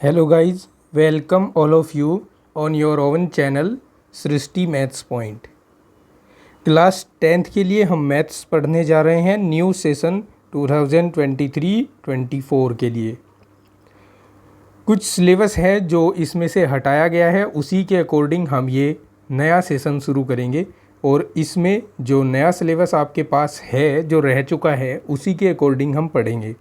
Hello guys, welcome all of you on your own channel Srishti maths point. Class 10th के लिए हम maths पढ़ने जा रहे हैं न्यू सेशन 2023-24 के लिए। कुछ सिलेबस है जो इसमें से हटाया गया है, उसी के अकॉर्डिंग हम ये नया सेशन शुरू करेंगे और इसमें जो नया सिलेबस आपके पास है जो रह चुका है उसी के अकॉर्डिंग हम पढ़ेंगे।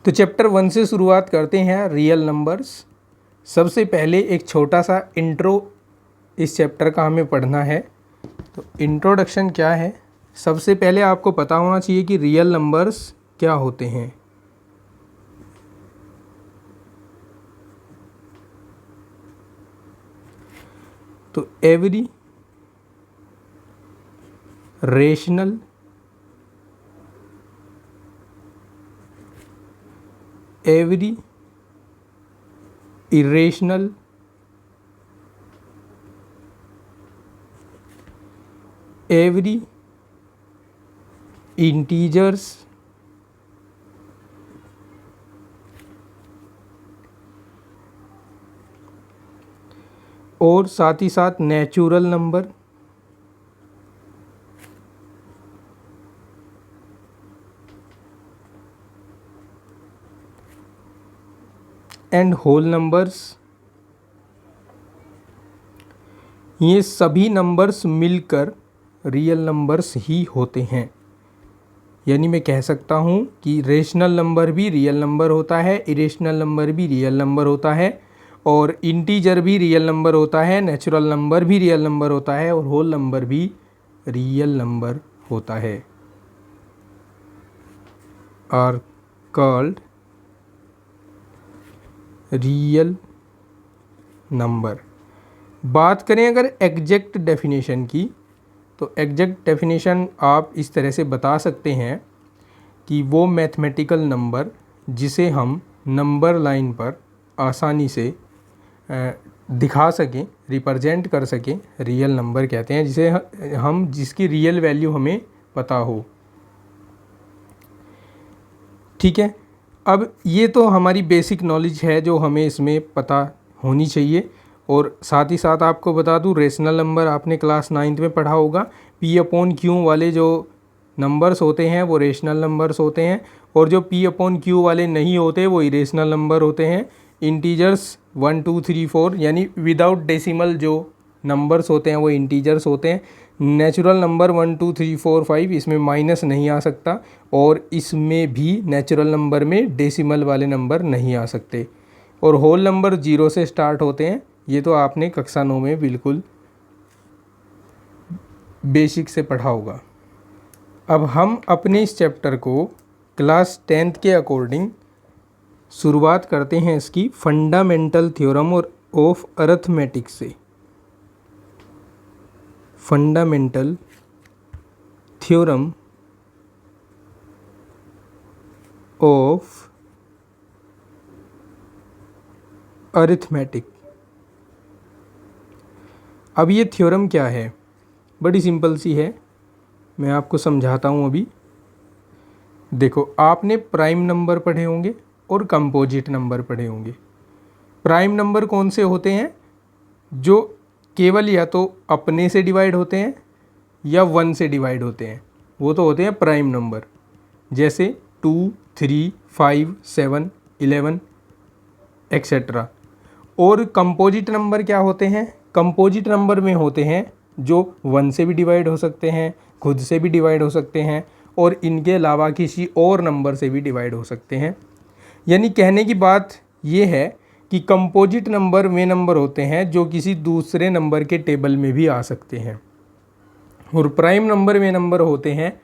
तो चैप्टर 1 से शुरुआत करते हैं, रियल नंबर्स। सबसे पहले एक छोटा सा इंट्रो इस चैप्टर का हमें पढ़ना है। तो इंट्रोडक्शन क्या है, सबसे पहले आपको पता होना चाहिए कि रियल नंबर्स क्या होते हैं। तो every rational every irrational every integers और साथ ही साथ natural number and whole numbers, ये सभी नंबर्स मिलकर रियल नंबर्स ही होते हैं। यानी मैं कह सकता हूँ कि रेशनल नंबर भी रियल नंबर होता है, इरेशनल नंबर भी रियल नंबर होता है और इंटीजर भी रियल नंबर होता है, नेचुरल नंबर भी रियल नंबर होता है और होल नंबर भी रियल नंबर होता है। Are called real number. बात करें अगर एग्जैक्ट डेफिनेशन की, तो एग्जैक्ट डेफिनेशन आप इस तरह से बता सकते हैं कि वो मैथमेटिकल नंबर जिसे हम नंबर लाइन पर आसानी से दिखा सकें, रिप्रेजेंट कर सकें, रियल नंबर कहते हैं, जिसे हम जिसकी रियल वैल्यू हमें पता हो। ठीक है, अब ये तो हमारी बेसिक नॉलेज है जो हमें इसमें पता होनी चाहिए। और साथ ही साथ आपको बता दूं, रेशनल नंबर आपने क्लास 9th में पढ़ा होगा। P/Q वाले जो नंबर्स होते हैं वो रेशनल नंबर्स होते हैं और जो P/Q वाले नहीं होते वो इरेशनल नंबर होते हैं। इंटीजर्स 1 2 3 4 यानी विदाउट डेसिमल जो नंबर्स होते हैं वो इंटीजर्स होते हैं। नेचुरल नंबर 1 2 3 4 5 इसमें माइनस नहीं आ सकता और इसमें भी नेचुरल नंबर में डेसिमल वाले नंबर नहीं आ सकते। और होल नंबर 0 से स्टार्ट होते हैं, ये तो आपने कक्षा 9 में बिल्कुल बेसिक से पढ़ा होगा। अब हम अपने इस चैप्टर को क्लास 10th के अकॉर्डिंग शुरुआत करते हैं इसकी फंडामेंटल थ्योरम और ऑफ अरिथमेटिक से। Fundamental theorem of arithmetic. अब ये थ्योरम क्या है, बड़ी सिंपल सी है, मैं आपको समझाता हूँ अभी। देखो, आपने प्राइम नंबर पढ़े होंगे और कंपोजिट नंबर पढ़े होंगे। प्राइम नंबर कौन से होते हैं, जो केवल या तो अपने से डिवाइड होते हैं या 1 से डिवाइड होते हैं, वो तो होते हैं प्राइम नंबर, जैसे 2 3 5 7 11 एक्सेट्रा। और कंपोजिट नंबर क्या होते हैं, कंपोजिट नंबर में होते हैं जो 1 से भी डिवाइड हो सकते हैं, खुद से भी डिवाइड हो सकते हैं और इनके अलावा किसी और नंबर से भी डिवाइड हो सकते हैं। यानी कहने की बात ये है कि कंपोजिट नंबर वे नंबर होते हैं जो किसी दूसरे नंबर के टेबल में भी आ सकते हैं और प्राइम नंबर वे नंबर होते हैं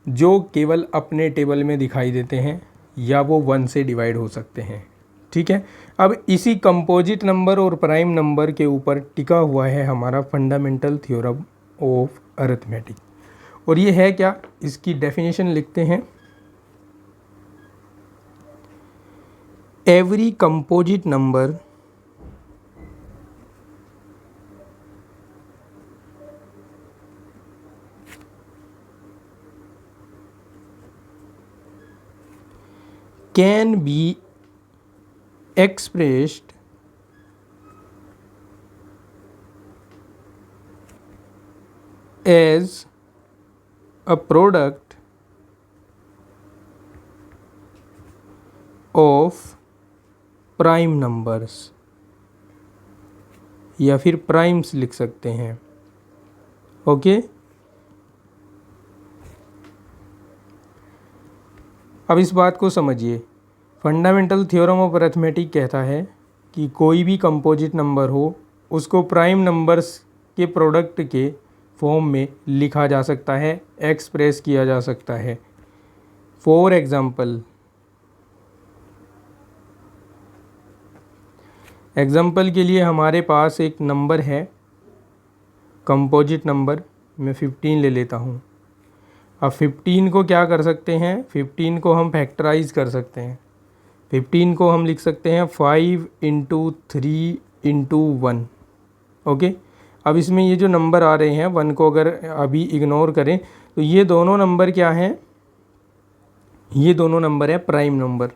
जो केवल अपने टेबल में दिखाई देते हैं या वो 1 से डिवाइड हो सकते हैं। ठीक है, अब इसी कंपोजिट नंबर और प्राइम नंबर के ऊपर टिका हुआ है हमारा फंडामेंटल थ्योरम ऑफ अरिथमेटिक। और ये है क्या, इसकी डेफिनेशन लिखते हैं। Every composite number can be expressed as a product of prime numbers, या फिर प्राइम्स लिख सकते हैं। ओके, अब इस बात को समझिए। फंडामेंटल थ्योरम ऑफ अरिथमेटिक कहता है कि कोई भी कंपोजिट नंबर हो उसको प्राइम नंबर्स के प्रोडक्ट के फॉर्म में लिखा जा सकता है, एक्सप्रेस किया जा सकता है। फॉर एग्जांपल के लिए हमारे पास एक नंबर है, कंपोजिट नंबर, मैं 15 ले लेता हूँ। अब 15 को क्या कर सकते हैं, 15 को हम फैक्टराइज कर सकते हैं। 15 को हम लिख सकते हैं 5 × 3 × 1। ओके, अब इसमें ये जो नंबर आ रहे हैं 1 को अगर अभी इग्नोर करें तो ये दोनों नंबर क्या हैं, ये दोनों नंबर है प्राइम नंबर।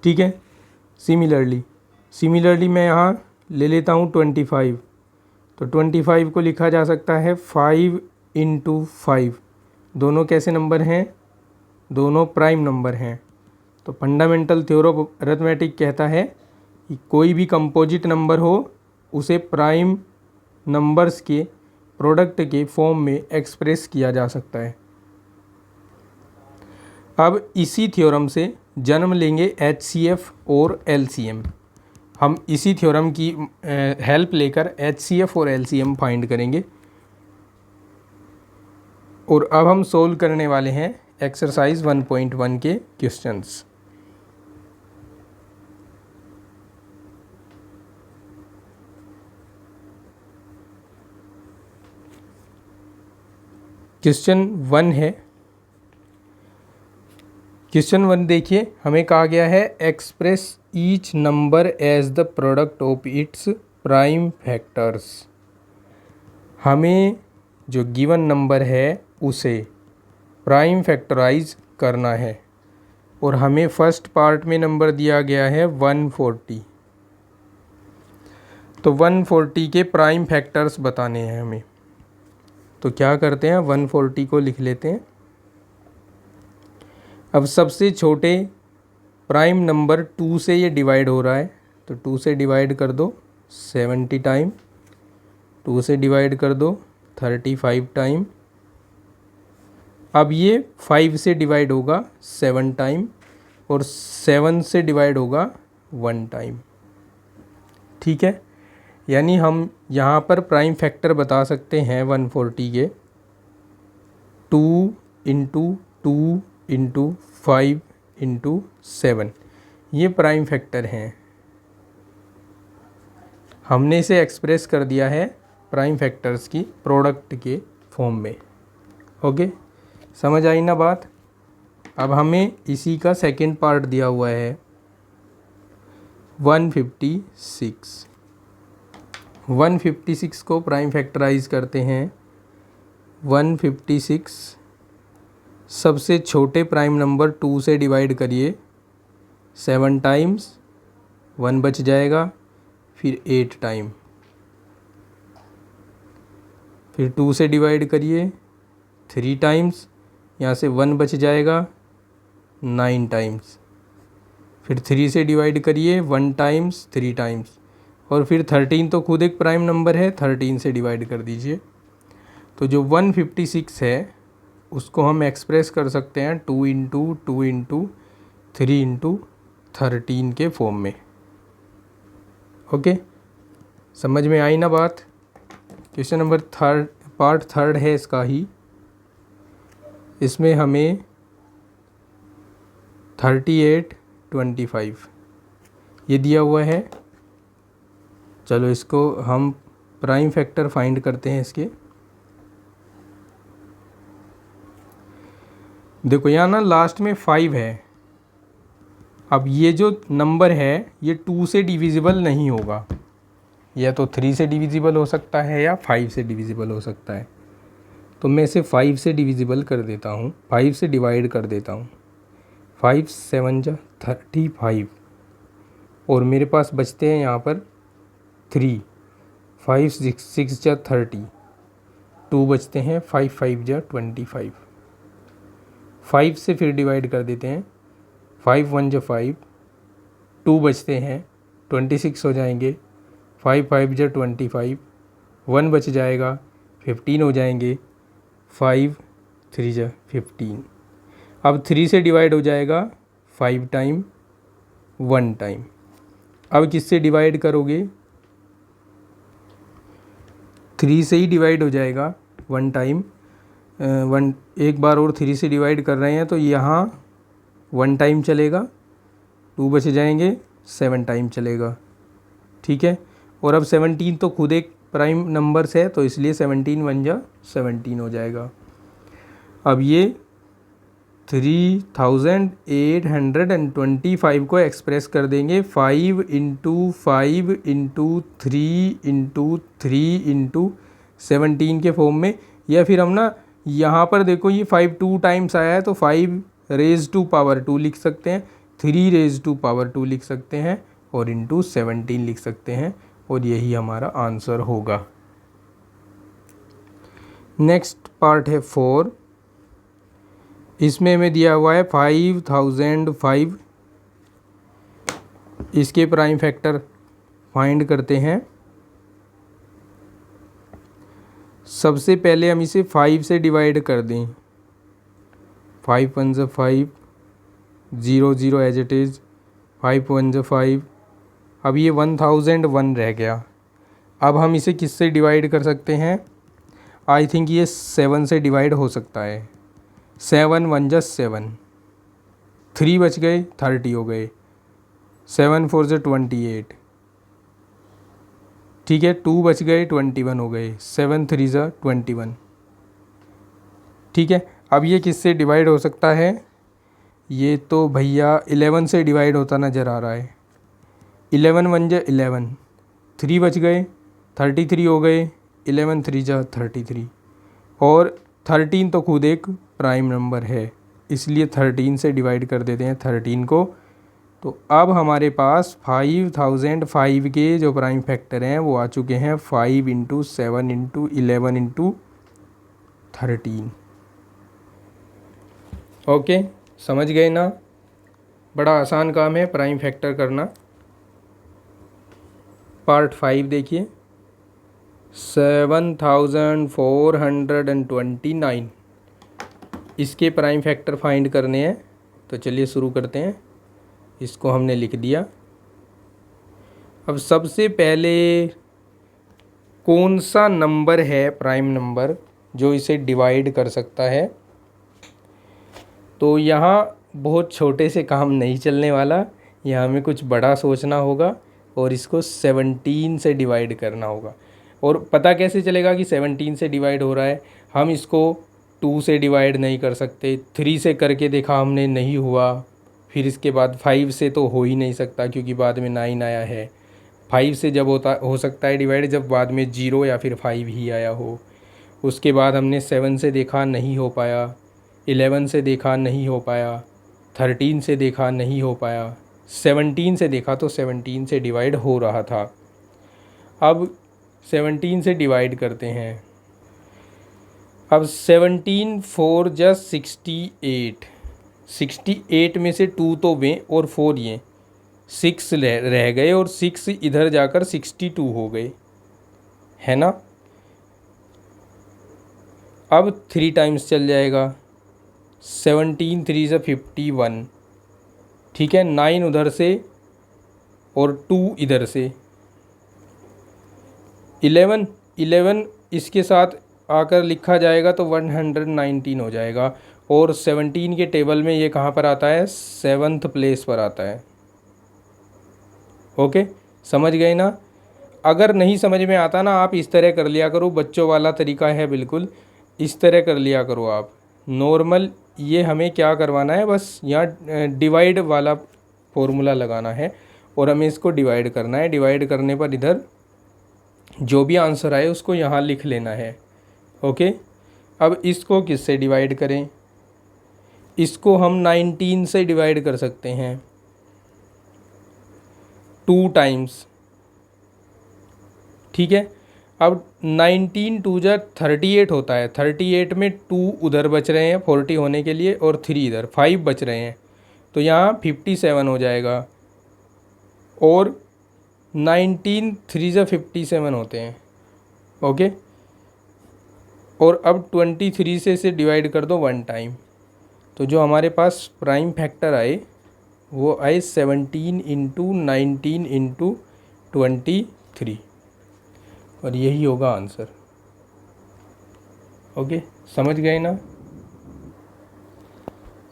ठीक है, सिमिलरली मैं यहाँ ले लेता हूँ 25। तो 25 को लिखा जा सकता है 5 × 5। दोनों कैसे नंबर हैं, दोनों प्राइम नंबर हैं। तो फंडामेंटल थ्योरम ऑफ अरिथमेटिक कहता है कि कोई भी कंपोजिट नंबर हो उसे प्राइम नंबर्स के प्रोडक्ट के फॉर्म में एक्सप्रेस किया जा सकता है। अब इसी थ्योरम से जन्म लेंगे HCF और LCM। हम इसी थ्योरम की हेल्प लेकर HCF और LCM फाइंड करेंगे। और अब हम सोल्व करने वाले हैं एक्सरसाइज 1.1 के क्वेश्चंस। क्वेश्चन 1 है। क्वेश्चन 1 देखिए, हमें कहा गया है express each number as the product of its prime factors. हमें जो गिवन नंबर है उसे प्राइम फैक्टराइज करना है और हमें फर्स्ट पार्ट में नंबर दिया गया है 140। तो 140 के प्राइम फैक्टर्स बताने हैं हमें। तो क्या करते हैं, 140 को लिख लेते हैं। अब सबसे छोटे प्राइम नंबर 2 से ये डिवाइड हो रहा है, तो 2 से डिवाइड कर दो 70 टाइम, 2 से डिवाइड कर दो 35 टाइम। अब ये 5 से डिवाइड होगा 7 टाइम और 7 से डिवाइड होगा 1 टाइम। ठीक है, यानी हम यहाँ पर प्राइम फैक्टर बता सकते हैं 140 के 2 × 2 × 5 × 7। ये प्राइम फैक्टर हैं। हमने इसे एक्सप्रेस कर दिया है प्राइम फैक्टर्स की प्रोडक्ट के फॉर्म में। ओके, समझ आई ना बात। अब हमें इसी का सेकंड पार्ट दिया हुआ है 156। 156 को प्राइम फैक्टराइज करते हैं। 156 सबसे छोटे प्राइम नंबर 2 से डिवाइड करिए 7 टाइम्स, 1 बच जाएगा, फिर 8 टाइम, फिर 2 से डिवाइड करिए 3 टाइम्स, यहाँ से 1 बच जाएगा 9 टाइम्स, फिर 3 से डिवाइड करिए 1 टाइम्स 3 टाइम्स, और फिर 13 तो खुद एक प्राइम नंबर है, 13 से डिवाइड कर दीजिए। तो जो 156 है उसको हम एक्सप्रेस कर सकते हैं 2 × 2 × 3 × 13 के फॉर्म में। ओके, समझ में आई ना बात। क्वेश्चन नंबर पार्ट थर्ड है इसका ही। इसमें हमें 38 25 ये दिया हुआ है। चलो इसको हम प्राइम फैक्टर फाइंड करते हैं इसके। देखो यहाँ ना लास्ट में 5 है। अब ये जो नंबर है ये 2 से डिविजिबल नहीं होगा, या तो 3 से डिविजिबल हो सकता है या 5 से डिविजिबल हो सकता है। तो मैं इसे 5 से डिविजिबल कर देता हूँ, 5 से डिवाइड कर देता हूँ। 5 7 जा 35 और मेरे पास बचते हैं यहाँ पर 3, 5 6 जा 30, 2 बचते हैं, 5 5 जा 25। 5 से फिर डिवाइड कर देते हैं, 5 1 जा 5, 2 बचते हैं, 26 हो जाएंगे, 5 5 जा 25, 1 बच जाएगा, 15 हो जाएंगे, 5 3 जा 15। अब 3 से डिवाइड हो जाएगा 5 टाइम, 1 टाइम। अब किससे डिवाइड करोगे? 3 से ही डिवाइड हो जाएगा 1 टाइम। 1 एक बार और 3 से डिवाइड कर रहे हैं तो यहाँ 1 टाइम चलेगा, 2 बच जाएंगे, 7 टाइम चलेगा। ठीक है, और अब 17 तो खुद एक प्राइम नंबर्स है तो इसलिए 17 1 जा 17 हो जाएगा। अब ये 3825 को एक्सप्रेस कर देंगे 5 इंटू 5 इंटू 3 इंटू 3 इंटू 17 के फॉर्म में, या फिर हम ना यहाँ पर देखो ये 5 2 टाइम्स आया है तो 5 रेज टू पावर 2 लिख सकते हैं, 3 रेज टू पावर 2 लिख सकते हैं और इंटू 17 लिख सकते हैं, और यही हमारा आंसर होगा। नेक्स्ट पार्ट है 4। इसमें हमें दिया हुआ है 5005। इसके प्राइम फैक्टर फाइंड करते हैं। सबसे पहले हम इसे 5 से डिवाइड कर दें, 5 1 जा 5, 0 0 एज इट इज़, 5 1 जा 5। अब ये 1001 रह गया। अब हम इसे किससे डिवाइड कर सकते हैं? आई थिंक ये 7 से डिवाइड हो सकता है। 7 1 जा 7, 3 बच गए, 30 हो गए, 7 4 जा 28। ठीक है, 2 बच गए, 21 हो गए, 7 3 जा 21। ठीक है, अब ये किससे डिवाइड हो सकता है? ये तो भैया 11 से डिवाइड होता नज़र आ रहा है। 11 1 जा 11, 3 बच गए, 33 हो गए, 11 3 जा 33, और 13 तो खुद एक प्राइम नंबर है इसलिए 13 से डिवाइड कर देते हैं 13 को। तो अब हमारे पास 5005 के जो प्राइम फैक्टर हैं वो आ चुके हैं 5 इंटू 7 इंटू 11 इंटू 13। ओके, समझ गए ना? बड़ा आसान काम है प्राइम फैक्टर करना। पार्ट 5 देखिए, 7429। इसके प्राइम फैक्टर फाइंड करने हैं, तो चलिए शुरू करते हैं। इसको हमने लिख दिया। अब सबसे पहले कौन सा नंबर है प्राइम नंबर जो इसे डिवाइड कर सकता है? तो यहाँ बहुत छोटे से काम नहीं चलने वाला, यहाँ हमें कुछ बड़ा सोचना होगा और इसको 17 से डिवाइड करना होगा। और पता कैसे चलेगा कि 17 से डिवाइड हो रहा है? हम इसको 2 से डिवाइड नहीं कर सकते, 3 से करके देखा हमने, नहीं हुआ। फिर इसके बाद 5 से तो हो ही नहीं सकता क्योंकि बाद में 9 आया है। 5 से जब हो सकता है डिवाइड जब बाद में 0 या फिर 5 ही आया हो। उसके बाद हमने 7 से देखा, नहीं हो पाया, 11 से देखा, नहीं हो पाया, 13 से देखा, नहीं हो पाया, 17 से देखा तो 17 से डिवाइड हो रहा था। अब 17 से डिवाइड करते हैं। अब 17 4 जा 68, 68 में से 2 तो वे और 4 ये 6 रह गए और 6 इधर जाकर 62 हो गए, है ना? अब 3 टाइम्स चल जाएगा, 17 3 से 51। ठीक है, 9 उधर से और 2 इधर से, 11 इसके साथ आकर लिखा जाएगा तो 119 हो जाएगा। और 17 के टेबल में ये कहाँ पर आता है? 7th प्लेस पर आता है। ओके, समझ गए ना? अगर नहीं समझ में आता ना, आप इस तरह कर लिया करो, बच्चों वाला तरीका है बिल्कुल, इस तरह कर लिया करो आप। नॉर्मल ये हमें क्या करवाना है, बस यहाँ डिवाइड वाला फॉर्मूला लगाना है और हमें इसको डिवाइड करना है। डिवाइड करने पर इधर जो भी आंसर आए उसको यहाँ लिख लेना है। ओके, अब इसको किससे डिवाइड करें? इसको हम 19 से डिवाइड कर सकते हैं 2 टाइम्स, ठीक है। अब 19 2 जा 38 होता है, 38 में 2 उधर बच रहे हैं 40 होने के लिए और 3 इधर, 5 बच रहे हैं, तो यहाँ 57 हो जाएगा। और 19 3 जा 57 होते हैं, ओके। और अब 23 से इसे डिवाइड कर दो 1 टाइम, तो जो हमारे पास प्राइम फैक्टर आए वो आए 17 इंटू 19 इंटू 23, और यही होगा आंसर। ओके, समझ गए ना।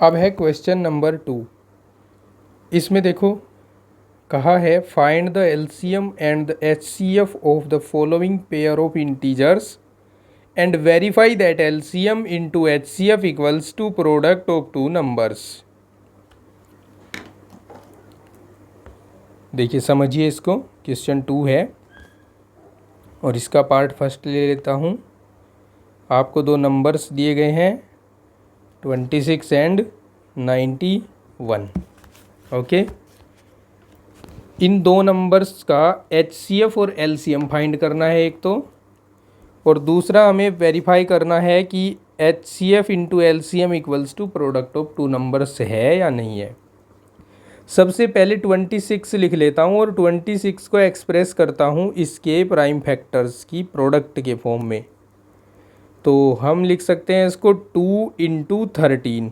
अब है क्वेश्चन नंबर 2। इसमें देखो कहा है find the LCM and the HCF of the following pair of integers and verify that LCM into HCF equals to product of two numbers। देखिए समझिए इसको, क्वेश्चन 2 है और इसका पार्ट फर्स्ट ले लेता हूँ। आपको 2 नंबर्स दिए गए हैं 26 एंड 91, ओके। इन 2 नंबर्स का HCF और LCM फाइंड करना है एक तो, और दूसरा हमें वेरीफाई करना है कि HCF into LCM equals to product of 2 numbers है या नहीं है। सबसे पहले 26 लिख लेता हूँ और 26 को एक्सप्रेस करता हूँ इसके प्राइम फैक्टर्स की प्रोडक्ट के फॉर्म में। तो हम लिख सकते हैं इसको 2 इंटू 13,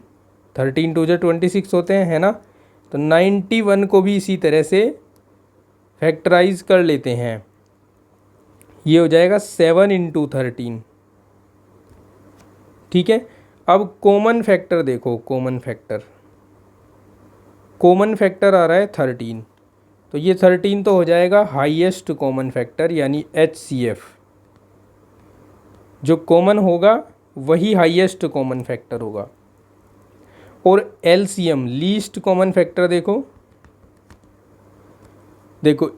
13 2 जा 26 होते हैं, है ना। तो 91 को भी इसी तरह से फैक्टराइज कर लेते हैं, ये हो जाएगा 7 इंटू 13, ठीक है। अब कॉमन फैक्टर देखो, कॉमन फैक्टर आ रहा है 13, तो ये 13 तो हो जाएगा हाईएस्ट कॉमन फैक्टर यानी HCF। जो कॉमन होगा वही हाईएस्ट कॉमन फैक्टर होगा। और LCM लीस्ट कॉमन फैक्टर देखो,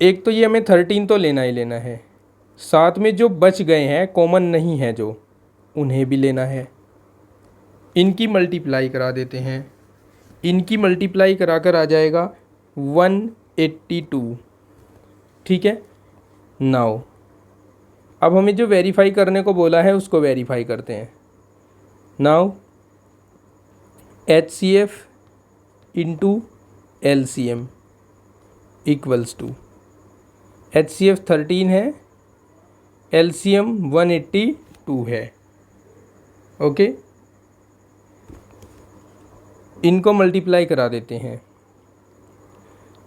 एक तो ये हमें 13 तो लेना ही लेना है, साथ में जो बच गए हैं कॉमन नहीं है जो, उन्हें भी लेना है। इनकी मल्टीप्लाई करा देते हैं, इनकी मल्टीप्लाई करा कर आ जाएगा 182, ठीक है। नाउ अब हमें जो वेरीफाई करने को बोला है उसको वेरीफाई करते हैं। Now HCF into LCM equals to, HCF 13 है, LCM 182 है, ओके। इनको मल्टीप्लाई करा देते हैं,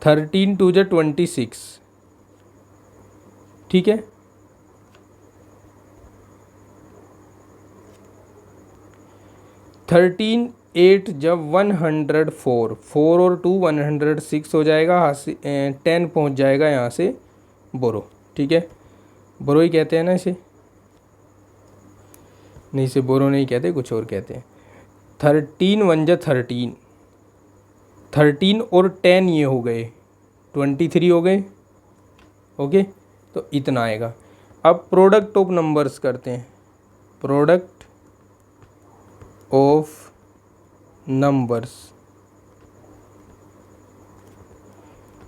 13 2 जा 26, ठीक है। 13 8 जब 104, 4 और 2 106 हो जाएगा, 10 पहुंच जाएगा यहाँ से बोरो, ठीक है। बोरो ही कहते हैं ना इसे, नहीं इसे बोरो नहीं कहते, कुछ और कहते हैं। 13 1 जा 13, 13 और 10 ये हो गए 23 हो गए, ओके। तो इतना आएगा। अब प्रोडक्ट ऑफ नंबर्स करते हैं, प्रोडक्ट ऑफ नंबर्स,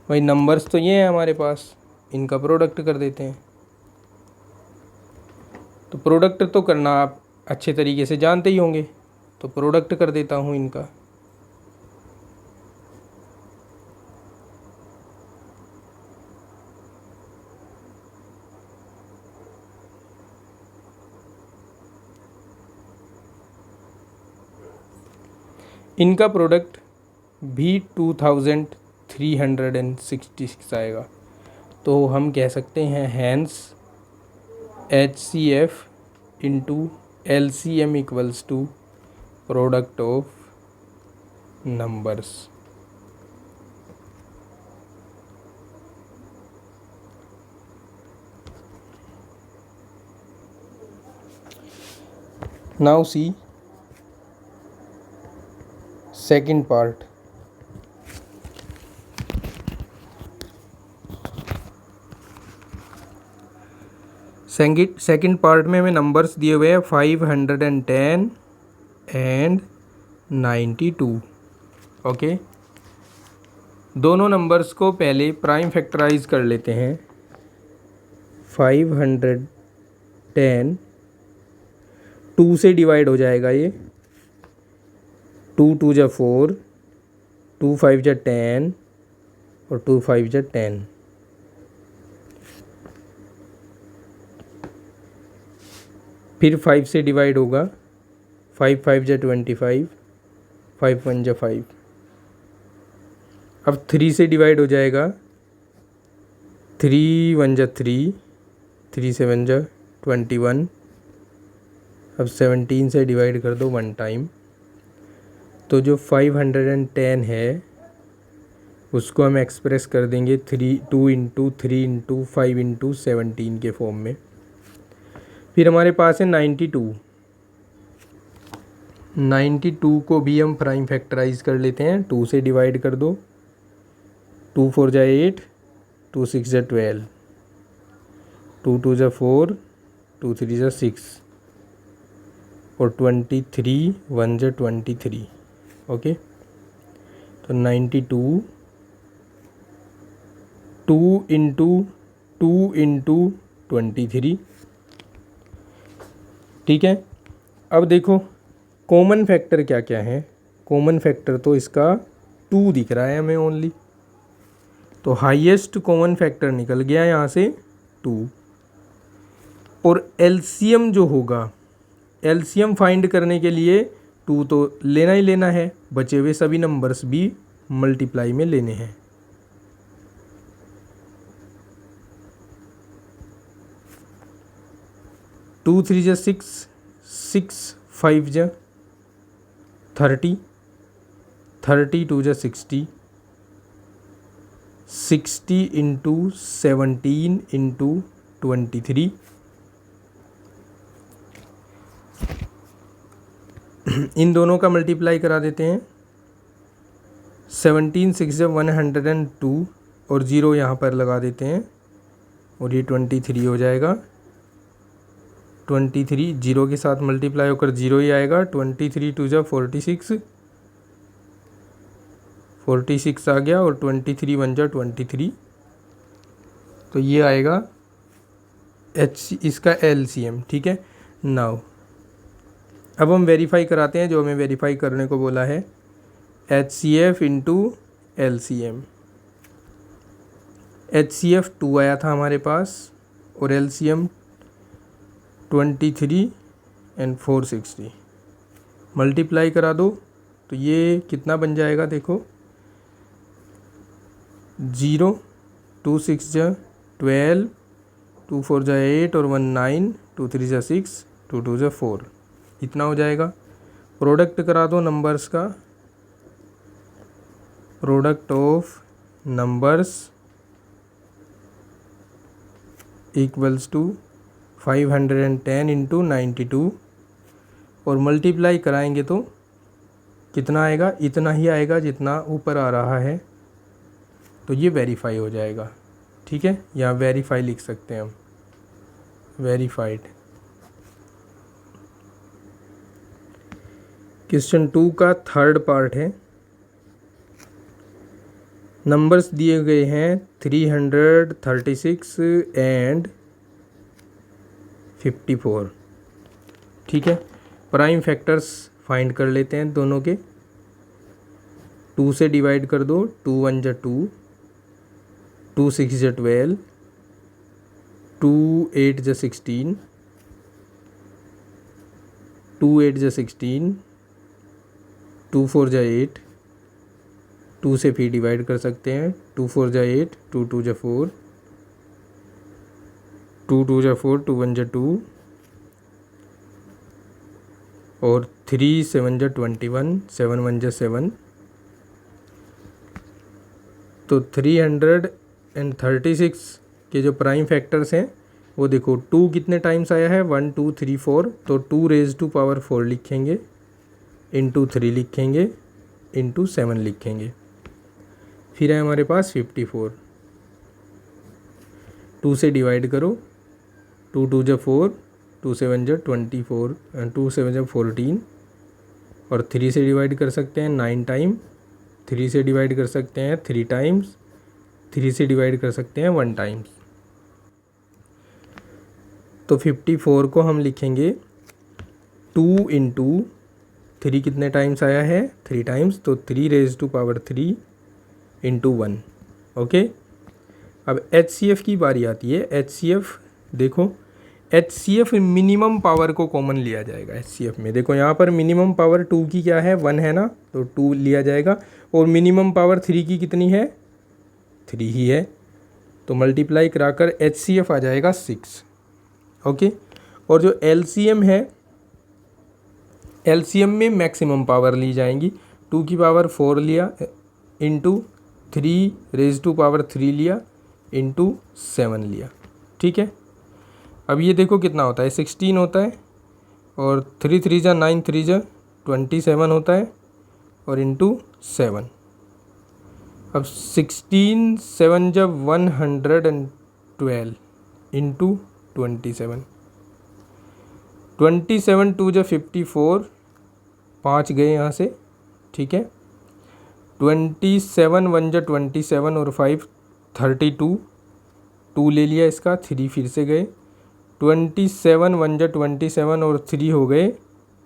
भाई नंबर्स तो ये हैं हमारे पास, इनका प्रोडक्ट कर देते हैं। तो प्रोडक्ट तो करना आप अच्छे तरीके से जानते ही होंगे, तो प्रोडक्ट कर देता हूँ इनका। इनका प्रोडक्ट भी 2366 आएगा। तो हम कह सकते हैं hence HCF into LCM equals to product of numbers. Now see second part. Second part में हमें नंबर्स दिए हुए हैं 510 एंड 92। ओके, दोनों नंबर्स को पहले प्राइम फैक्टराइज कर लेते हैं। 510 2 से डिवाइड हो जाएगा ये, 2 2 जा 4, 2 5 जा 10 और 2 5 जा 10। फिर 5 से डिवाइड होगा, 5 5 जा 25, 5 1 जा 5। अब 3 से डिवाइड हो जाएगा, 3 1 जा 3, 3 7 जा 21। अब 17 से डिवाइड कर दो 1 टाइम। तो जो 510 है उसको हम एक्सप्रेस कर देंगे 2 इंटू 3 इंटू 5 इंटू 17 के फॉर्म में। फिर हमारे पास है 92। 92 को भी हम प्राइम फैक्टराइज कर लेते हैं। 2 से डिवाइड कर दो, 2 4 जा 8, 2 6 जा 12, 2 2 जा 4, 2 3 जा 6 और 23 1 जा 23। ओके, तो 92 2 इंटू 2 इंटू 23। ठीक है, अब देखो कॉमन फैक्टर क्या क्या है। कॉमन फैक्टर तो इसका 2 दिख रहा है हमें ओनली, तो हाईएस्ट कॉमन फैक्टर निकल गया यहाँ से 2। और एलसीएम जो होगा, एलसीएम फाइंड करने के लिए 2 तो लेना ही लेना है, बचे हुए सभी नंबर्स भी मल्टीप्लाई में लेने हैं। टू 3 जा 6, 6 5 जा 30, 32 जा 60, 60 इंटू 17 इंटू 23। इन दोनों का मल्टीप्लाई करा देते हैं। 17 6 जा 102 और 0 यहाँ पर लगा देते हैं और ये 23 हो जाएगा। 23 0 के साथ मल्टीप्लाई होकर 0 ही आएगा। 23 2 जा 46, 46 आ गया और 23 1 जा 23। तो ये आएगा इसका एलसीएम। ठीक है, नाउ अब हम वेरीफाई कराते हैं जो हमें वेरीफाई करने को बोला है। HCF into LCM। HCF 2 आया था हमारे पास और LCM 23 एंड 460। मल्टीप्लाई करा दो तो ये कितना बन जाएगा, देखो 0 2 6 जा 12, 2 4 जा 8 और 1 9, 2 3 जा 6, 2 2 जा 4, इतना हो जाएगा। प्रोडक्ट करा दो नंबर्स का, product of numbers equals to 510 into 92 और मल्टीप्लाई कराएंगे तो कितना आएगा, इतना ही आएगा जितना ऊपर आ रहा है। तो ये वेरीफाई हो जाएगा। ठीक है, यहाँ वेरीफाई लिख सकते हैं हम, वेरीफाइड। क्वेश्चन 2 का थर्ड पार्ट है। नंबर्स दिए गए हैं 336 एंड 54। ठीक है, प्राइम फैक्टर्स फाइंड कर लेते हैं दोनों के। 2 से डिवाइड कर दो, 2 1 जा 2, 2 6 जा 12, 2 8 जा 16, 2 8 जा 16, 2 4 जा 8, 2 से फिर डिवाइड कर सकते हैं। 2 4 जा 8, 2 2 जा 4, 2 2 जा 4, 2 1 जा 2 और 3 7 जा 21, 7 1 जा 7। तो 336 के जो प्राइम फैक्टर्स हैं वो देखो, 2 कितने टाइम्स आया है, 1 2 3 4, तो 2 रेज़ टू पावर 4 लिखेंगे, इंटू 3 लिखेंगे, इंटू 7 लिखेंगे। फिर है हमारे पास 54। 2 से डिवाइड करो, 2 2 जा 4, 2 7 जा 24, 2 7 जा 14, और 3 से डिवाइड कर सकते हैं 9 टाइम, 3 से डिवाइड कर सकते हैं 3 टाइम्स, 3 से डिवाइड कर सकते हैं 1 टाइम्स। तो 54 को हम लिखेंगे 2 इंटू 3 कितने टाइम्स आया है 3 टाइम्स, तो 3 raise to power 3 into 1। Okay, अब HCF की बारी आती है। HCF देखो, HCF मिनिमम पावर को कॉमन लिया जाएगा। HCF में देखो यहाँ पर मिनिमम पावर 2 की क्या है 1 है ना, तो 2 लिया जाएगा, और मिनिमम पावर 3 की कितनी है 3 ही है, तो मल्टीप्लाई कराकर HCF आ जाएगा 6। ओके, और जो LCM है, LCM में मैक्सिमम पावर ली जाएंगी। 2 की पावर 4 लिया इंटू 3 रेज टू पावर 3 लिया इंटू 7 लिया। ठीक है, अब ये देखो कितना होता है 16 होता है, और 3 3 जा 9 3 जा 27 होता है, और इंटू 7। अब 16 7 जब 112 इंटू 27, 27 2 जब 54, 5 गए यहाँ से। ठीक है, 27 1 जब 27 और 5 32, 2 ले लिया इसका, 3 फिर से गए, 27 1 जा 27 और 3 हो गए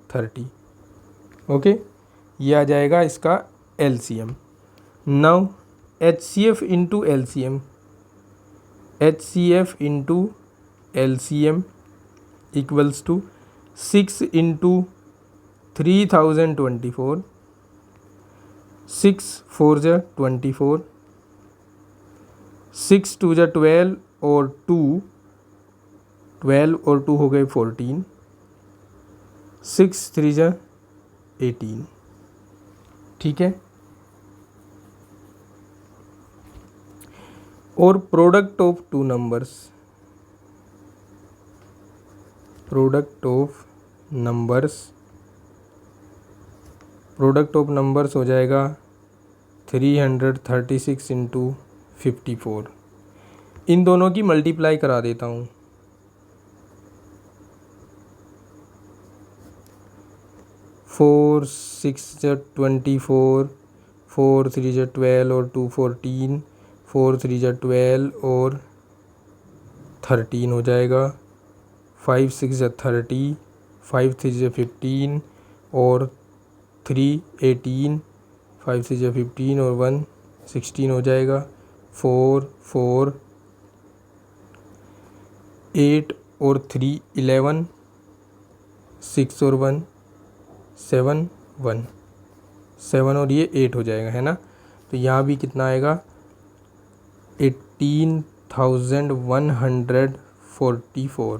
30। ओके, ये आ जाएगा इसका LCM। Now HCF into LCM, HCF into LCM equals to 6 into 3024, 6 4 जा 24, 6 2 जा 12 और 2 12 और 2 हो गए 14, 6 3 जा 18। ठीक है, और product of two numbers, product of numbers, product of numbers हो जाएगा 336 इंटू 54। इन दोनों की मल्टीप्लाई करा देता हूँ। 4 6 जा 24, 4 3 जा 12 और 2 14, 4 3 जा 12 और 13 हो जाएगा, 5 6 जा 30, 5 3 जा 15 और 3 18, 5 6 जा 15 और 1 16 हो जाएगा, 4 4 8 और 3 11, 6 और 1 7 1 7 और ये 8 हो जाएगा, है ना। तो यहाँ भी कितना आएगा 18,144।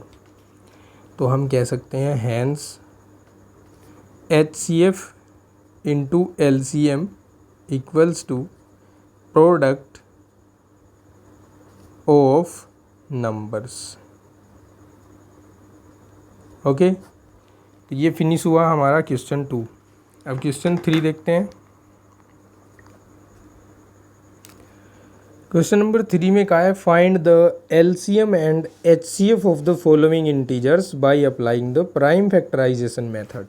तो हम कह सकते हैं hence HCF into LCM equals to product of numbers. Okay, तो ये फिनिश हुआ हमारा क्वेश्चन 2। अब क्वेश्चन 3 देखते हैं। क्वेश्चन नंबर 3 में कहा है find the LCM and HCF of the following integers by applying the prime factorization method.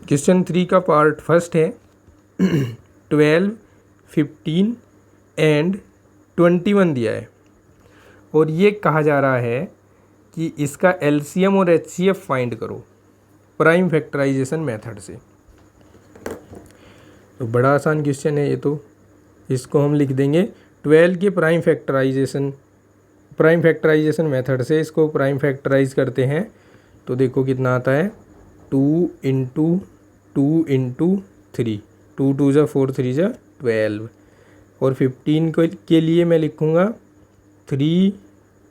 Question 3 का पार्ट फर्स्ट है 12 15 एंड 21 दिया है, और ये कहा जा रहा है कि इसका LCM और HCF फाइंड करो प्राइम फैक्टराइजेशन मेथड से। तो बड़ा आसान क्वेश्चन है ये, तो इसको हम लिख देंगे 12 के प्राइम फैक्टराइजेशन मेथड से इसको प्राइम फैक्टराइज करते हैं। तो देखो कितना आता है 2 इंटू 2 इंटू 3, 2 2 जा 4 3 जा 12, और 15 के लिए मैं लिखूँगा 3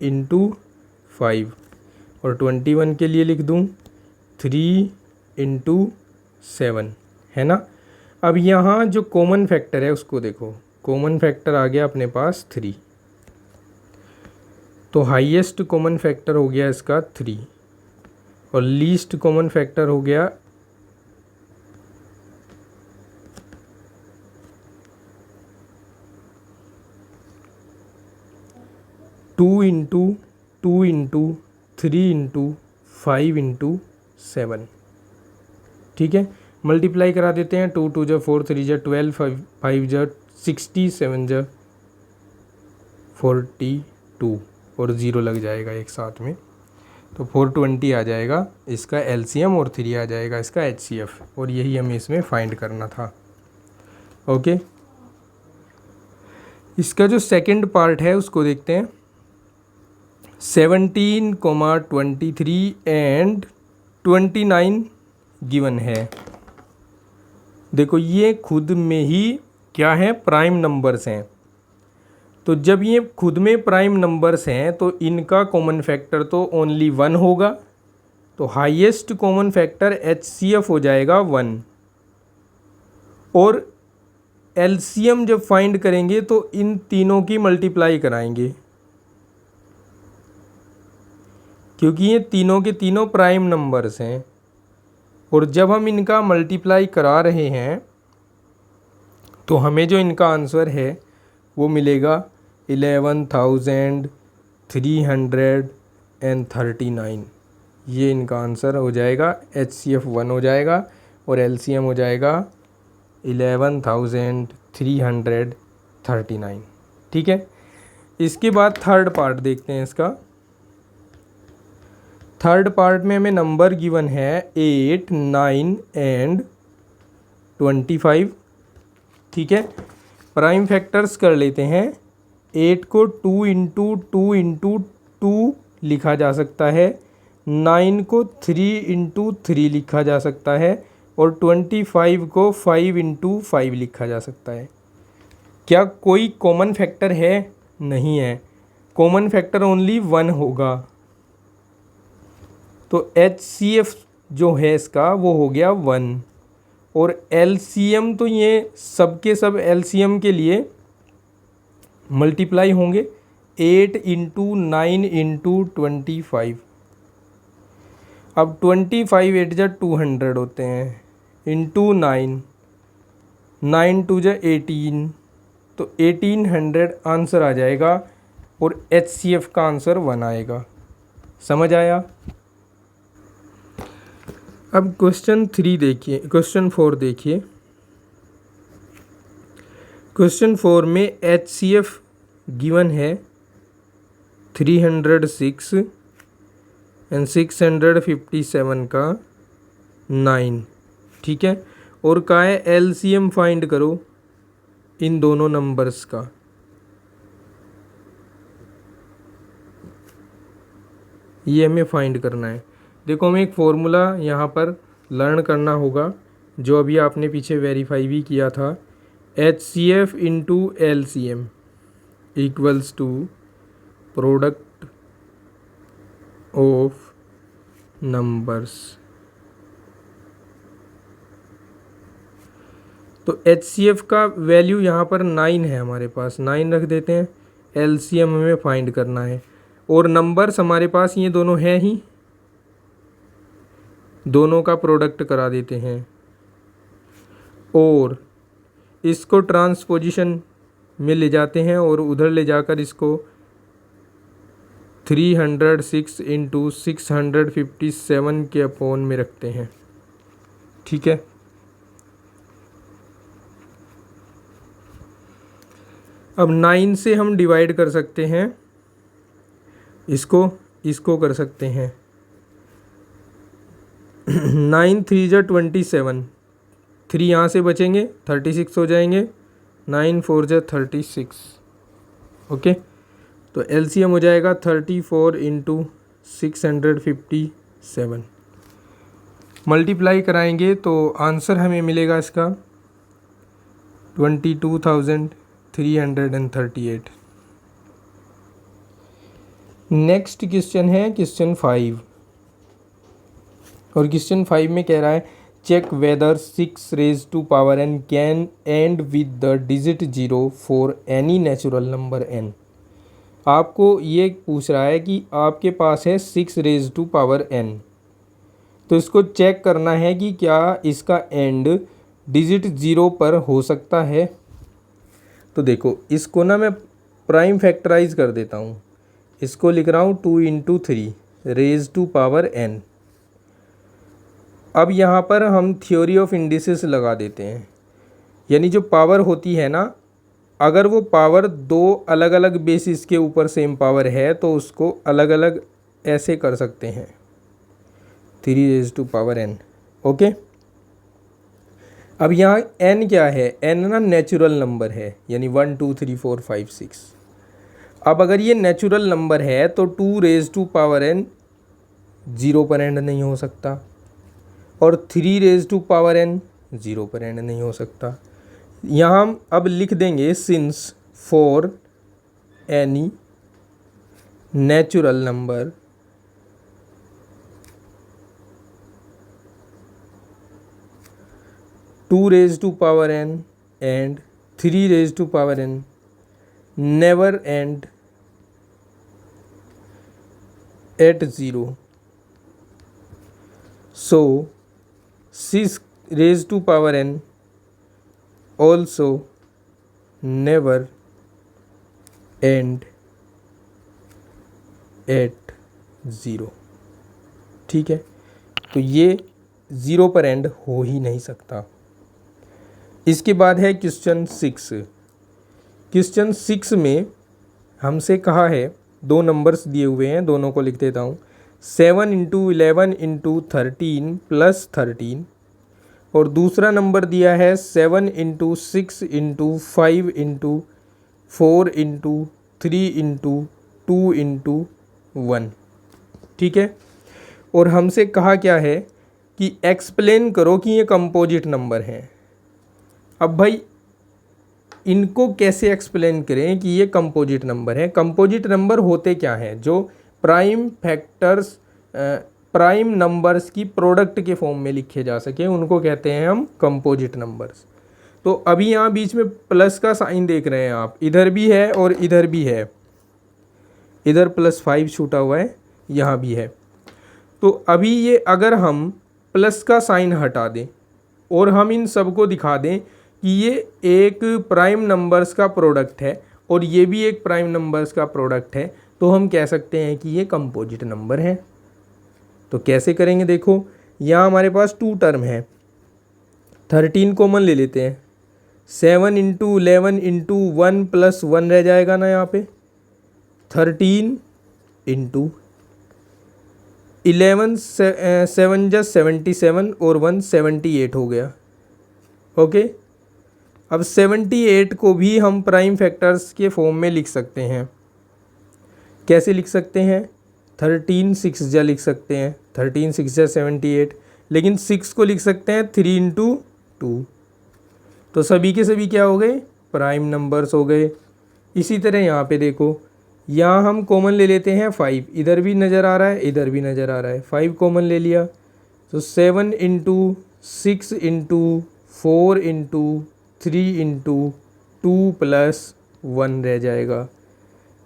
इंटू 5, और 21 के लिए लिख दूँ 3 इंटू 7, है ना। अब यहाँ जो कॉमन फैक्टर है उसको देखो, कॉमन फैक्टर आ गया अपने पास 3, तो हाईएस्ट कॉमन फैक्टर हो गया इसका 3, और लीस्ट कॉमन फैक्टर हो गया 2 इंटू 2 इंटू 3 इंटू 5 इंटू 7। ठीक है, मल्टीप्लाई करा देते हैं। 2 2 जा 4 3 जा 12 5 जा 60 7 जा 42 और 0 लग जाएगा एक साथ में, तो 420 आ जाएगा इसका एलसीएम और 3 आ जाएगा इसका एचसीएफ, और यही हमें इसमें फाइंड करना था। ओके, इसका जो सेकंड पार्ट है उसको देखते हैं। 17,23 एंड 29 गिवन है। देखो ये खुद में ही क्या है, प्राइम नंबर्स हैं। तो जब ये खुद में प्राइम नंबर्स हैं तो इनका कॉमन फैक्टर तो ओनली 1 होगा, तो हाईएस्ट कॉमन फैक्टर एचसीएफ हो जाएगा 1। और एलसीएम जब फाइंड करेंगे तो इन तीनों की मल्टीप्लाई कराएंगे, क्योंकि ये तीनों के तीनों प्राइम नंबर्स हैं। और जब हम इनका मल्टीप्लाई करा रहे हैं तो हमें जो इनका आंसर है वो मिलेगा 11,339। ये इनका आंसर हो जाएगा, एचसीएफ 1 हो जाएगा और एलसीएम हो जाएगा 11,339। ठीक है, इसके बाद थर्ड पार्ट देखते हैं इसका। थर्ड पार्ट में हमें नंबर गिवन है 8 9 एंड 25। ठीक है, प्राइम फैक्टर्स कर लेते हैं। 8 को 2 इंटू 2 इंटू 2 लिखा जा सकता है, 9 को 3 इंटू 3 लिखा जा सकता है, और 25 को 5 इंटू 5 लिखा जा सकता है। क्या कोई कॉमन फैक्टर है? नहीं है, कॉमन फैक्टर ओनली 1 होगा। तो एचसीएफ जो है इसका वो हो गया 1, और एलसीएम तो ये सब के सब एलसीएम के लिए मल्टीप्लाई होंगे 8 इंटू 9 इंटू 25। अब 25 8 जा 200 होते हैं, इंटू 9 9 2 जा 18, तो 1800 आंसर आ जाएगा, और एचसीएफ का आंसर 1 आएगा। समझ आया? अब क्वेश्चन 3 देखिए, क्वेश्चन 4 देखिए। क्वेश्चन 4 में एचसीएफ गिवन है 306 एंड 657 का 9। ठीक है, और कहा है एलसीएम फाइंड करो इन दोनों नंबर्स का। ये हमें फाइंड करना है। देखो हमें एक फॉर्मूला यहाँ पर लर्न करना होगा, जो अभी आपने पीछे वेरीफाई भी किया था। HCF into LCM equals to product of numbers. तो एचसीएफ का वैल्यू यहाँ पर 9 है, हमारे पास 9 रख देते हैं। एलसीएम हमें फाइंड करना है, और नंबर्स हमारे पास ये दोनों हैं ही, दोनों का प्रोडक्ट करा देते हैं, और इसको ट्रांसपोजिशन में ले जाते हैं, और उधर ले जाकर इसको 306 इंटू 657 के अपॉन में रखते हैं। ठीक है, अब 9 से हम डिवाइड कर सकते हैं, इसको कर सकते हैं। 9 3 जा 27, 3 यहाँ से बचेंगे 36 हो जाएंगे, 9 4 जा 36। ओके, तो एलसीएम हो जाएगा 34 इंटू 657। मल्टीप्लाई कराएंगे तो आंसर हमें मिलेगा इसका 22,338। नेक्स्ट क्वेश्चन है क्वेश्चन 5, और क्वेश्चन 5 में कह रहा है check whether 6 raise to power n can end with the digit 0 for any natural number n। आपको ये पूछ रहा है कि आपके पास है 6 रेज टू पावर n, तो इसको चेक करना है कि क्या इसका एंड डिजिट 0 पर हो सकता है। तो देखो इसको ना मैं प्राइम फैक्टराइज कर देता हूँ, इसको लिख रहा हूँ 2 into 3 raise to power n। अब यहाँ पर हम थ्योरी ऑफ इंडिसेस लगा देते हैं, यानी जो पावर होती है ना, अगर वो पावर दो अलग अलग बेसिस के ऊपर सेम पावर है तो उसको अलग अलग ऐसे कर सकते हैं, 3⁻n। ओके, अब यहाँ n क्या है, n ना नेचुरल नंबर है, यानी 1 2 3 4 5 6। अब अगर ये नेचुरल नंबर है तो 2⁻n 0 पर एंड नहीं हो सकता, और 3⁻n 0 पर एंड नहीं हो सकता। यहाँ हम अब लिख देंगे since for any natural number (2⁻n and 3⁻n never end at 0, so 6⁻n also never end at 0। ठीक है, तो ये 0 पर एंड हो ही नहीं सकता। इसके बाद है क्वेश्चन 6। क्वेश्चन 6 में हमसे कहा है, दो नंबर्स दिए हुए हैं, दोनों को लिख देता हूँ, 7 × 11 × 13 + 13, और दूसरा नंबर दिया है 7 × 6 × 5 × 4 × 3 × 2 × 1। ठीक है, और हमसे कहा क्या है कि एक्सप्लेन करो कि ये कंपोजिट नंबर हैं। अब भाई इनको कैसे एक्सप्लेन करें कि ये कंपोजिट नंबर है। कंपोजिट नंबर होते क्या हैं, जो प्राइम फैक्टर्स प्राइम नंबर्स की प्रोडक्ट के फॉर्म में लिखे जा सके, उनको कहते हैं हम कंपोजिट नंबर्स। तो अभी यहाँ बीच में प्लस का साइन देख रहे हैं आप, इधर भी है और इधर भी है, इधर +5 छूटा हुआ है, यहाँ भी है। तो अभी ये अगर हम प्लस का साइन हटा दें और हम इन सबको दिखा दें कि ये एक प्राइम नंबर्स का प्रोडक्ट है और ये भी एक प्राइम नंबर्स का प्रोडक्ट है, तो हम कह सकते हैं कि ये कंपोजिट नंबर है। तो कैसे करेंगे, देखो यहाँ हमारे पास 2 टर्म है, 13 कॉमन ले लेते हैं, 7 × 11 × 1 + 1 रह जाएगा ना यहाँ पे, 13 × 11 7 + 77 और 1 78 हो गया। ओके, अब 78 को भी हम प्राइम फैक्टर्स के फॉर्म में लिख सकते हैं। कैसे लिख सकते हैं, 13 6 जा लिख सकते हैं, 13 6 जा 78, लेकिन 6 को लिख सकते हैं 3 × 2। तो सभी के सभी क्या हो गए, प्राइम नंबर्स हो गए। इसी तरह यहाँ पे देखो, यहाँ हम कॉमन ले लेते हैं 5, इधर भी नज़र आ रहा है, इधर भी नज़र आ रहा है, 5 कॉमन ले लिया, तो 7 × 6 × 4 × 3 × 2 + 1 रह जाएगा,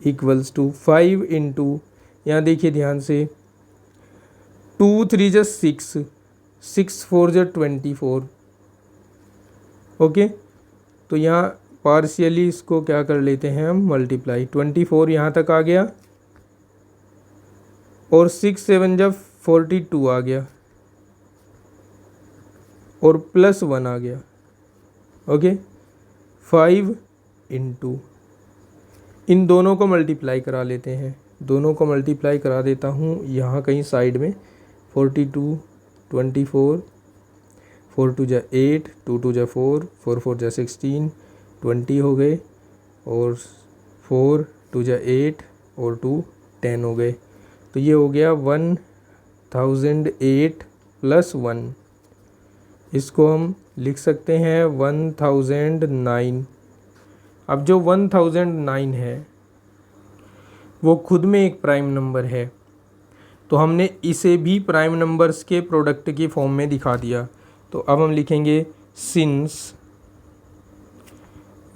इक्वल्स टू 5 × यहाँ देखिए ध्यान से, 2 3 + 6, 6 4 + 24। ओके, तो यहाँ पार्शियली इसको क्या कर लेते हैं हम, मल्टीप्लाई, 24 यहाँ तक आ गया और 6 7 = 42 आ गया और +1 आ गया। ओके, 5 × इन दोनों को मल्टीप्लाई करा लेते हैं, दोनों को मल्टीप्लाई करा देता हूँ यहाँ कहीं साइड में, 42 24, 4 2 = 8, 2 2 = 4, 4 4 = 16, 20 हो गए, और 4 2 = 8 और 2 10 हो गए। तो ये हो गया 1008 + 1, इसको हम लिख सकते हैं 1009। अब जो 1009 है वो खुद में एक प्राइम नंबर है, तो हमने इसे भी प्राइम नंबर्स के प्रोडक्ट की फॉर्म में दिखा दिया। तो अब हम लिखेंगे since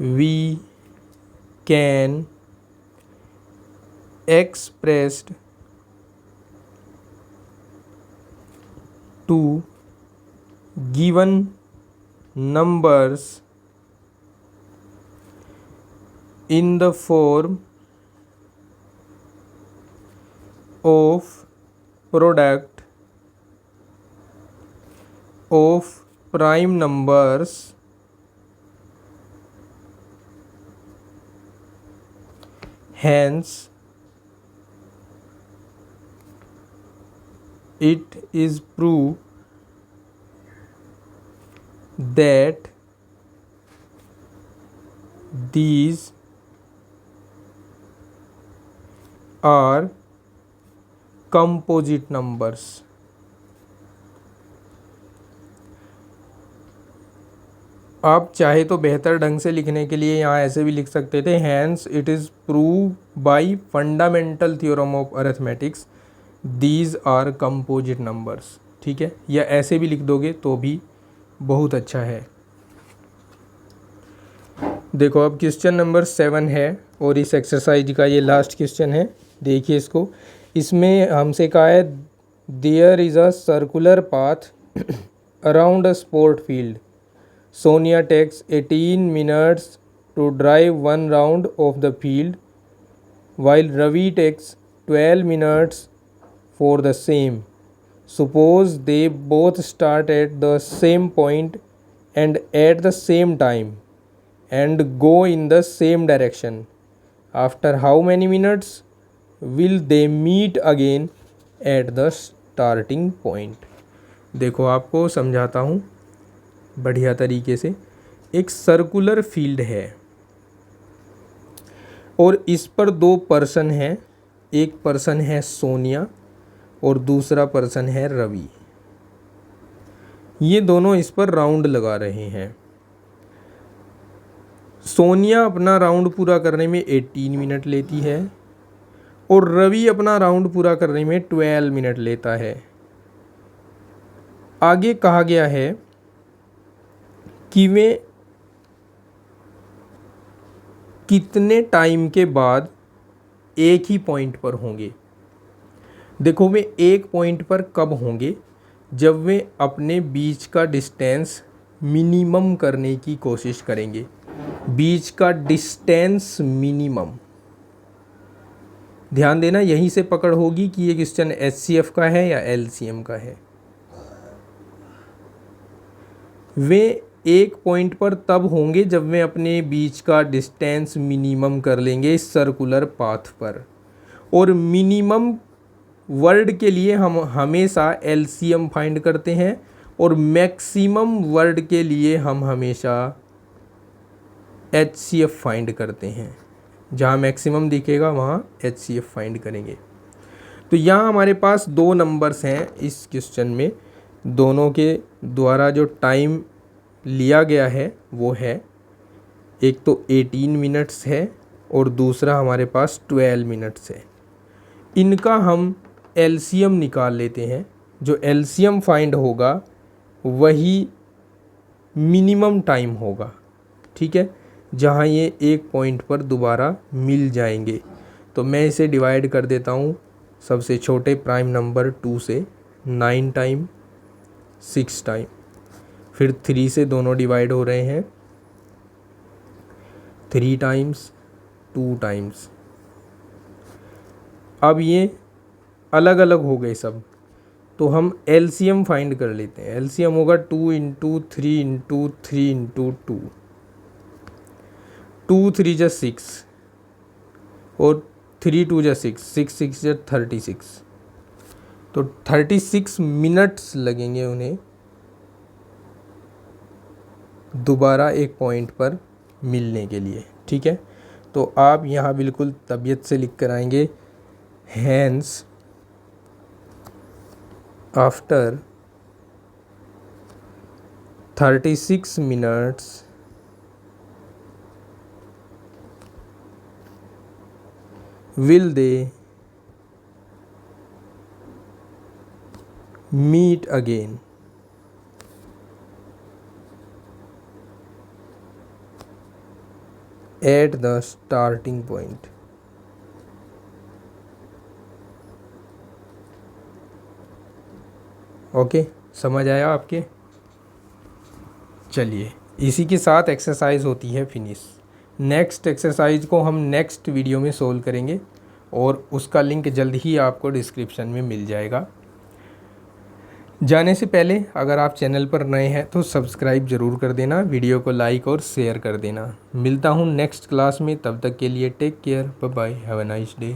we can expressed to given numbers in the form of product of prime numbers hence it is proved that these are composite numbers. आप चाहे तो बेहतर ढंग से लिखने के लिए यहाँ ऐसे भी लिख सकते थे, hence it is prove by fundamental theorem of arithmetics these are composite numbers, ठीक है, या ऐसे भी लिख दोगे तो भी बहुत अच्छा है। देखो अब क्वेश्चन नंबर 7 है और इस एक्सरसाइज का ये लास्ट क्वेश्चन है। देखिए इसको, इसमें हमसे कहा है there is a circular path around a sport field, Sonia takes 18 minutes to drive one round of the field while Ravi takes 12 minutes for the same. Suppose they both start at the same point and at the same time and go in the same direction. After how many minutes will they meet again at the starting point? देखो आपको समझाता हूँ बढ़िया तरीके से। एक circular field है और इस पर दो पर्सन हैं, एक पर्सन है सोनिया और दूसरा पर्सन है रवि। ये दोनों इस पर राउंड लगा रहे हैं। सोनिया अपना राउंड पूरा करने में 18 मिनट लेती है और रवि अपना राउंड पूरा करने में 12 मिनट लेता है। आगे कहा गया है कि वे कितने टाइम के बाद एक ही पॉइंट पर होंगे। देखो वे एक पॉइंट पर कब होंगे, जब वे अपने बीच का डिस्टेंस मिनिमम करने की कोशिश करेंगे। बीच का डिस्टेंस मिनिमम, ध्यान देना यहीं से पकड़ होगी कि ये क्वेश्चन एचसीएफ का है या एलसीएम का है। वे एक पॉइंट पर तब होंगे जब वे अपने बीच का डिस्टेंस मिनिमम कर लेंगे इस सर्कुलर पाथ पर, और मिनिमम वर्ड के लिए हम हमेशा एलसीएम फाइंड करते हैं और मैक्सिमम वर्ड के लिए हम हमेशा एचसीएफ फाइंड करते हैं। जहाँ मैक्सिमम दिखेगा वहाँ एचसीएफ फाइंड करेंगे। तो यहाँ हमारे पास दो नंबर्स हैं इस क्वेश्चन में, दोनों के द्वारा जो टाइम लिया गया है वो है, एक तो 18 मिनट्स है और दूसरा हमारे पास 12 मिनट्स है। इनका हम एलसीएम निकाल लेते हैं। जो एलसीएम फाइंड होगा वही मिनिमम टाइम होगा, ठीक है, जहाँ ये एक पॉइंट पर दोबारा मिल जाएंगे। तो मैं इसे डिवाइड कर देता हूँ सबसे छोटे प्राइम नंबर 2 से, 9 टाइम 6 टाइम, फिर 3 से दोनों डिवाइड हो रहे हैं, 3 टाइम्स 2 टाइम्स। अब ये अलग अलग हो गए सब, तो हम एलसीएम फाइंड कर लेते हैं। एलसीएम होगा 2 इंटू 3 इंटू 3 इंटू 2, 2 3 जा 6 और 3 2 जा 6, 6 6 जा 36, तो 36 मिनट्स लगेंगे उन्हें दोबारा एक पॉइंट पर मिलने के लिए, ठीक है। तो आप यहाँ बिल्कुल तबीयत से लिख कर आएंगे, hence after 36 minutes will they meet again? At the starting point. Okay, समझ आया आपके? चलिए, इसी के साथ एक्सरसाइज होती है फिनिश। नेक्स्ट एक्सरसाइज को हम नेक्स्ट वीडियो में सोल्व करेंगे और उसका लिंक जल्द ही आपको डिस्क्रिप्शन में मिल जाएगा। जाने से पहले अगर आप चैनल पर नए हैं तो सब्सक्राइब ज़रूर कर देना, वीडियो को लाइक और शेयर कर देना। मिलता हूँ नेक्स्ट क्लास में, तब तक के लिए take care, bye bye, have a nice day.